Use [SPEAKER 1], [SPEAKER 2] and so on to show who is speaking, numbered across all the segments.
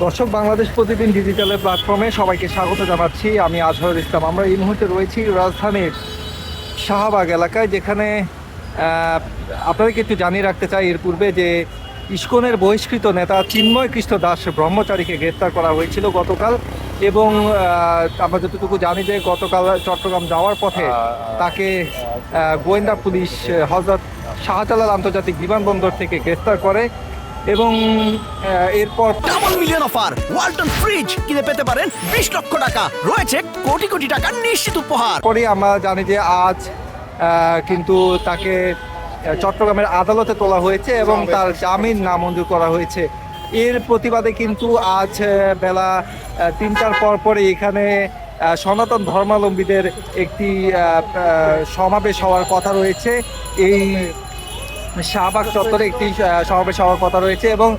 [SPEAKER 1] দর্শক, বাংলাদেশ প্রতিদিন ডিজিটালের প্ল্যাটফর্মে সবাইকে স্বাগত জানাচ্ছি। আমি আজহারুল ইসলাম। আমরা এই মুহূর্তে রয়েছি রাজধানীর শাহবাগ এলাকায়, যেখানে আপনাদেরকে একটু জানিয়ে রাখতে চাই এর পূর্বে যে ইসকনের বহিষ্কৃত নেতা চিন্ময় কৃষ্ণ দাস ব্রহ্মচারীকে গ্রেপ্তার করা হয়েছিল গতকাল। এবং আমরা যতটুকু জানি যে গতকাল চট্টগ্রাম যাওয়ার পথে তাকে গোয়েন্দা পুলিশ হযরত শাহজালাল আন্তর্জাতিক বিমানবন্দর থেকে গ্রেপ্তার করে। এবং এরপর
[SPEAKER 2] double million offer Walton fridge কিনে পেতে পারেন 20 লক্ষ টাকা, রয়েছে কোটি কোটি টাকার নিশ্চিত উপহার।
[SPEAKER 1] পরে আমরা জানি যে আজ কিন্তু তাকে চট্টগ্রামের আদালতে তোলা হয়েছে এবং তার জামিন নামঞ্জুর করা হয়েছে। এর প্রতিবাদে কিন্তু আজ বেলা 3টার পরে এখানে সনাতন ধর্মাবলম্বীদের একটি সমাবেশ হওয়ার কথা রয়েছে। এই শাহবাগ চত্বরে একটি সমাবেশ হওয়ার কথা রয়েছে এবং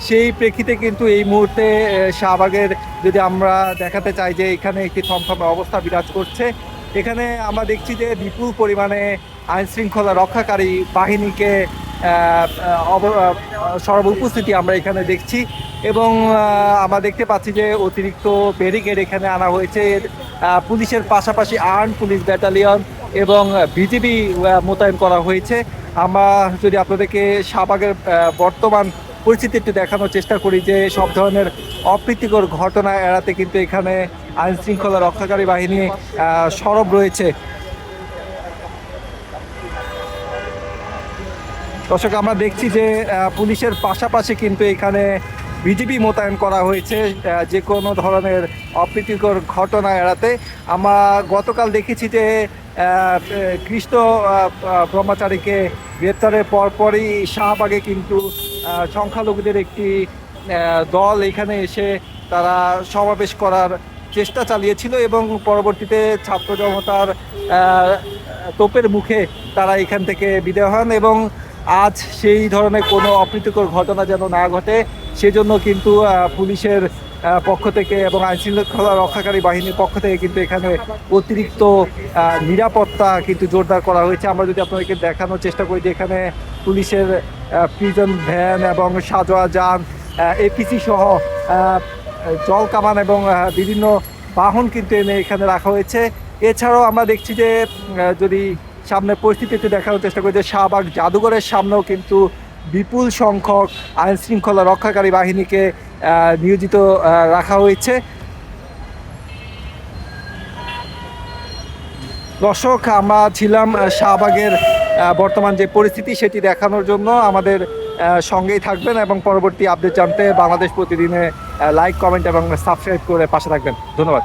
[SPEAKER 1] সেই প্রেক্ষিতে কিন্তু এই মুহূর্তে শাহবাগের যদি আমরা দেখাতে চাই যে এখানে একটি থমথমে অবস্থা বিরাজ করছে। এখানে আমরা দেখছি যে বিপুল পরিমাণে আইন শৃঙ্খলা রক্ষাকারী বাহিনীকে উপস্থিতি আমরা এখানে দেখছি। এবং আমরা দেখতে পাচ্ছি যে অতিরিক্ত ব্যারিকেড এখানে আনা হয়েছে। পুলিশের পাশাপাশি আর্মড পুলিশ ব্যাটালিয়ন এবং বিজিবি মোতায়েন করা হয়েছে। আমরা যদি আপনাদেরকে শাহবাগের বর্তমান পরিস্থিতি একটু দেখানোর চেষ্টা করি যে সব ধরনের অপ্রীতিকর ঘটনা এড়াতে কিন্তু এখানে আইন শৃঙ্খলা রক্ষাকারী বাহিনী সরব রয়েছে। দর্শক, আমরা দেখছি যে পুলিশের পাশাপাশি কিন্তু এখানে বিজিবি মোতায়েন করা হয়েছে যে কোনো ধরনের অপ্রীতিকর ঘটনা এড়াতে। আমরা গতকাল দেখেছি যে কৃষ্ণ ব্রহ্মচারীকে গ্রেপ্তারের পরপরই শাহবাগে কিন্তু সংখ্যালঘুদের একটি দল এখানে এসে তারা সমাবেশ করার চেষ্টা চালিয়েছিল এবং পরবর্তীতে ছাত্র জনতার তোপের মুখে তারা এখান থেকে বিদায় হন। এবং আজ সেই ধরনের কোনো অপ্রীতিকর ঘটনা যেন না ঘটে সেজন্য কিন্তু পুলিশের পক্ষ থেকে এবং আইনশৃঙ্খলা রক্ষাকারী বাহিনীর পক্ষ থেকে কিন্তু এখানে অতিরিক্ত নিরাপত্তা কিন্তু জোরদার করা হয়েছে। আমরা যদি আপনাদেরকে দেখানোর চেষ্টা করি যে এখানে পুলিশের প্রিজন ভ্যান এবং সাজোয়া যান, এপিসি সহ জল কামান এবং বিভিন্ন বাহন কিন্তু এনে এখানে রাখা হয়েছে। এছাড়াও আমরা দেখছি যে যদি সামনে পরিস্থিতি একটু দেখানোর চেষ্টা করি যে শাহবাগ জাদুঘরের সামনেও কিন্তু বিপুল সংখ্যক আইন শৃঙ্খলা রক্ষাকারী বাহিনীকে নিয়োজিত রাখা হয়েছে। দর্শক, আমরা ছিলাম শাহবাগের বর্তমান যে পরিস্থিতি সেটি দেখানোর জন্য। আমাদের সঙ্গেই থাকবেন এবং পরবর্তী আপডেট জানতে বাংলাদেশ প্রতিদিনে লাইক, কমেন্ট এবং সাবস্ক্রাইব করে পাশে থাকবেন। ধন্যবাদ।